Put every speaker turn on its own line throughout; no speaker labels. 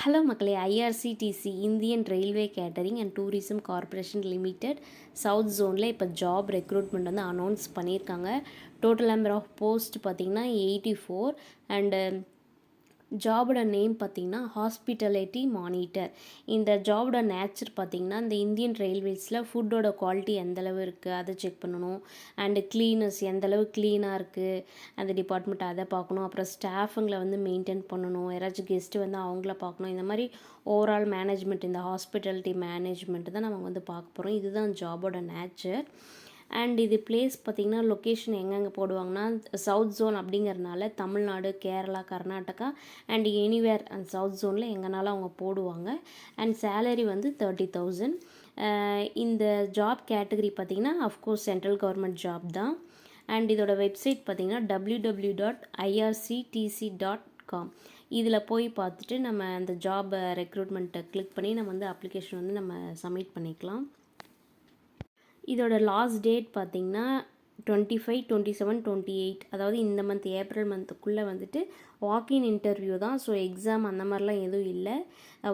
Hello மக்களே, IRCTC Indian railway catering and tourism corporation limited south ஜோனில் இப்போ job recruitment வந்து அனௌன்ஸ் பண்ணியிருக்காங்க. டோட்டல் நம்பர் ஆஃப் போஸ்ட் பார்த்திங்கன்னா 84 அண்டு ஜாபோட நேம் பார்த்திங்கன்னா ஹாஸ்பிட்டாலிட்டி மானிட்டர். இந்த ஜாபோட நேச்சர் பார்த்திங்கன்னா இந்த இந்தியன் ரயில்வேஸில் ஃபுட்டோட குவாலிட்டி எந்தளவு இருக்குது அதை செக் பண்ணணும். அண்டு க்ளீனஸ் எந்தளவு க்ளீனாக இருக்குது அந்த டிபார்ட்மெண்ட் அதை பார்க்கணும். அப்புறம் ஸ்டாஃபுங்களை வந்து மெயின்டைன் பண்ணணும். யாராச்சும் கெஸ்ட்டு வந்து அவங்கள பார்க்கணும். இந்த மாதிரி ஓவரால் மேனேஜ்மெண்ட், இந்த ஹாஸ்பிட்டாலிட்டி மேனேஜ்மெண்ட் தான் நம்ம வந்து பார்க்க போகிறோம். இதுதான் ஜாபோட நேச்சர். அண்ட் இது பிளேஸ் பார்த்திங்கன்னா லொக்கேஷன் எங்கெங்கே போடுவாங்கன்னா சவுத் ஜோன் அப்படிங்கிறதுனால தமிழ்நாடு, கேரளா, கர்நாடகா அண்ட் எனிவேர் அந்த சவுத் ஜோனில் எங்கேனாலும் அவங்க போடுவாங்க. அண்ட் சேலரி வந்து 30,000. இந்த ஜாப் கேட்டகரி பார்த்திங்கன்னா அஃப்கோர்ஸ் சென்ட்ரல் கவர்மெண்ட் ஜாப் தான். அண்ட் இதோட வெப்சைட் பார்த்திங்கன்னா www.irctc.com. இதில் போய் பார்த்துட்டு நம்ம அந்த ஜாப் ரெக்ரூட்மெண்ட்டை கிளிக் பண்ணி நம்ம வந்து அப்ளிகேஷன் வந்து நம்ம சப்மிட் பண்ணிக்கலாம். இதோட லாஸ்ட் டேட் பார்த்திங்கன்னா 25, 27, 28, அதாவது இந்த மந்த் ஏப்ரல் மந்த்துக்குள்ளே வந்துட்டு வாக்கின் இன்டர்வியூ தான். ஸோ எக்ஸாம் அந்த மாதிரிலாம் எதுவும் இல்லை,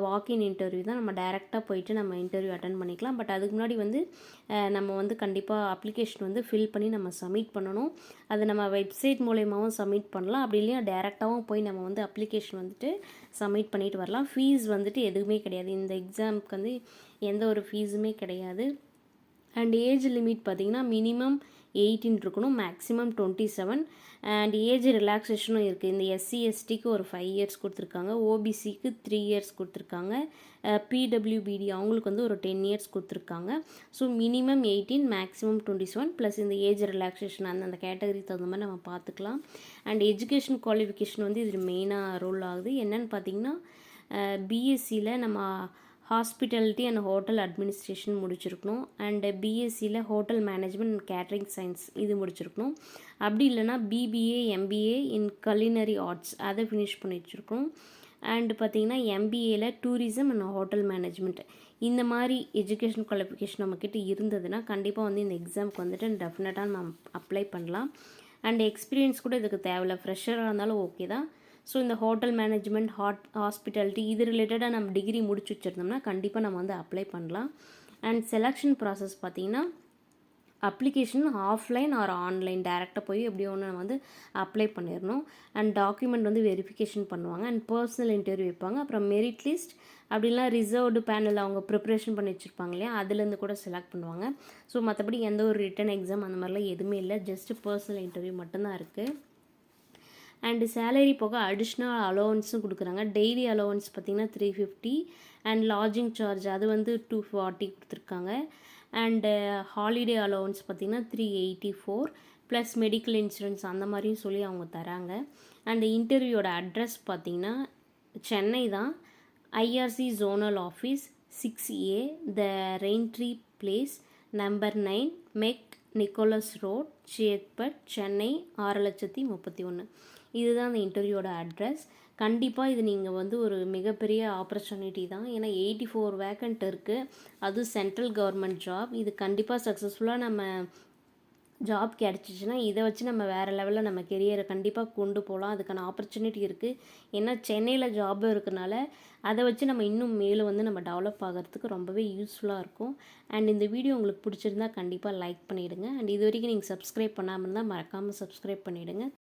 வாக்கின் இன்டர்வியூ தான். நம்ம டைரெக்டாக போயிட்டு நம்ம இன்டர்வியூ அட்டன் பண்ணிக்கலாம். பட் அதுக்கு முன்னாடி வந்து நம்ம வந்து கண்டிப்பாக அப்ளிகேஷன் வந்து ஃபில் பண்ணி நம்ம சப்மிட் பண்ணணும். அது நம்ம வெப்சைட் மூலயமாவும் சப்மிட் பண்ணலாம், அப்படி இல்லையா டேரெக்டாகவும் போய் நம்ம வந்து அப்ளிகேஷன் வந்துட்டு சப்மிட் பண்ணிட்டு வரலாம். ஃபீஸ் வந்துட்டு எதுவுமே கிடையாது. இந்த எக்ஸாமுக்கு வந்து எந்த ஒரு ஃபீஸுமே கிடையாது. அண்ட் ஏஜ் லிமிட் பார்த்திங்கன்னா மினிமம் 18 இருக்கணும், மேக்ஸிமம் 27. அண்ட் ஏஜ் ரிலாக்ஸேஷனும் இருக்குது. இந்த எஸ்சி எஸ்டிக்கு ஒரு 5 இயர்ஸ் கொடுத்துருக்காங்க, ஓபிசிக்கு 3 இயர்ஸ் கொடுத்துருக்காங்க, பிடபிள்யூபிடி அவங்களுக்கு வந்து ஒரு 10 இயர்ஸ் கொடுத்துருக்காங்க. ஸோ மினிமம் 18, மேக்ஸிமம் 27 ப்ளஸ் இந்த ஏஜ் ரிலாக்ஸேஷன் அந்த கேட்டகரி தகுந்த மாதிரி நம்ம பார்த்துக்கலாம். அண்ட் எஜுகேஷன் குவாலிஃபிகேஷன் வந்து இது மெயினாக ரோல் ஆகுது. என்னென்னு பார்த்திங்கன்னா பிஎஸ்சியில் நம்ம ஹாஸ்பிட்டாலிட்டி அண்ட் ஹோட்டல் அட்மினிஸ்ட்ரேஷன் முடிச்சிருக்கணும். அண்டு பிஎஸ்சியில் hotel management and catering science இது முடிச்சிருக்கணும். அப்படி இல்லைனா BBA, MBA in culinary arts அதை ஃபினிஷ் பண்ணி வச்சுருக்கணும். அண்டு பார்த்திங்கன்னா எம்பிஏல டூரிசம் அண்ட் ஹோட்டல் மேனேஜ்மெண்ட் இந்த மாதிரி எஜுகேஷன் குவாலிஃபிகேஷன் நம்மக்கிட்ட இருந்ததுன்னா கண்டிப்பாக வந்து இந்த எக்ஸாமுக்கு வந்துட்டு டெஃபினட்டாக நம்ம அப்ளை பண்ணலாம். அண்ட் எக்ஸ்பீரியன்ஸ் கூட இதுக்கு தேவையில்லை, ஃப்ரெஷராக இருந்தாலும் ஓகே தான். ஸோ இந்த ஹோட்டல் மேனேஜ்மெண்ட், ஹாஸ்பிட்டாலிட்டி இது ரிலேட்டடாக நம்ம டிகிரி முடிச்சு வச்சுருந்தோம்னா கண்டிப்பாக நம்ம வந்து அப்ளை பண்ணலாம். அண்ட் செலெக்ஷன் ப்ராசஸ் பார்த்திங்கன்னா அப்ளிகேஷன் ஆஃப்லைன் ஆர் ஆன்லைன் டேரெக்டாக போய் எப்படியோ ஒன்று நம்ம வந்து அப்ளை பண்ணிடணும். அண்ட் டாக்குமெண்ட் வந்து வெரிஃபிகேஷன் பண்ணுவாங்க. அண்ட் பர்சனல் இன்டர்வியூ வைப்பாங்க. அப்புறம் மெரிட் லிஸ்ட் அப்படிலாம் ரிசர்வ்டு பேனல் அவங்க ப்ரிப்ரேஷன் பண்ணி வச்சுருப்பாங்க இல்லையா, அதுலேருந்து கூட செலக்ட் பண்ணுவாங்க. ஸோ மற்றபடி எந்த ஒரு ரிட்டன் எக்ஸாம் அந்த மாதிரிலாம் எதுவுமே இல்லை, ஜஸ்ட்டு பர்சனல் இன்டர்வியூ மட்டும்தான் இருக்குது. அண்டு சேலரி போக அடிஷ்னல் அலோவன்ஸும் கொடுக்குறாங்க. டெய்லி அலோவன்ஸ் பார்த்திங்கன்னா 350 அண்ட் லாட்ஜிங் சார்ஜ் அது வந்து 240 கொடுத்துருக்காங்க. அண்டு ஹாலிடே அலோவன்ஸ் பார்த்திங்கன்னா 384 ப்ளஸ் மெடிக்கல் இன்சூரன்ஸ் அந்த மாதிரியும் சொல்லி அவங்க தராங்க. அண்டு இன்டர்வியூட அட்ரஸ் பார்த்திங்கன்னா சென்னை தான். ஐஆர்சி ஜோனல் ஆஃபீஸ் 6A த ரெயின்ட்ரீ பிளேஸ் நம்பர் 9 மெக் நிக்கோலஸ் ரோட், சேத்பட், சென்னை 6,31,000. இதுதான் அந்த இன்டர்வியூட அட்ரஸ். கண்டிப்பாக இது நீங்கள் வந்து ஒரு மிகப்பெரிய ஆப்பர்ச்சுனிட்டி தான். ஏன்னா 84 வேக்கண்ட் இருக்குது, அதுவும் சென்ட்ரல் கவர்மெண்ட் ஜாப். இது கண்டிப்பாக சக்ஸஸ்ஃபுல்லாக நம்ம ஜாப் கிடச்சிச்சின்னா இதை வச்சு நம்ம வேறு லெவலில் நம்ம கெரியரை கண்டிப்பாக கொண்டு போகலாம். அதுக்கான ஆப்பர்ச்சுனிட்டி இருக்குது. ஏன்னா சென்னையில் ஜாபும் இருக்கனால அதை வச்சு நம்ம இன்னும் மேலும் வந்து நம்ம டெவலப் ஆகிறதுக்கு ரொம்பவே யூஸ்ஃபுல்லாக இருக்கும். அண்ட் இந்த வீடியோ உங்களுக்கு பிடிச்சிருந்தா கண்டிப்பாக லைக் பண்ணிவிடுங்க. அண்ட் இது வரைக்கும் நீங்கள் சப்ஸ்கிரைப் பண்ணாமல் இருந்தால் மறக்காமல் சப்ஸ்கிரைப் பண்ணிவிடுங்க.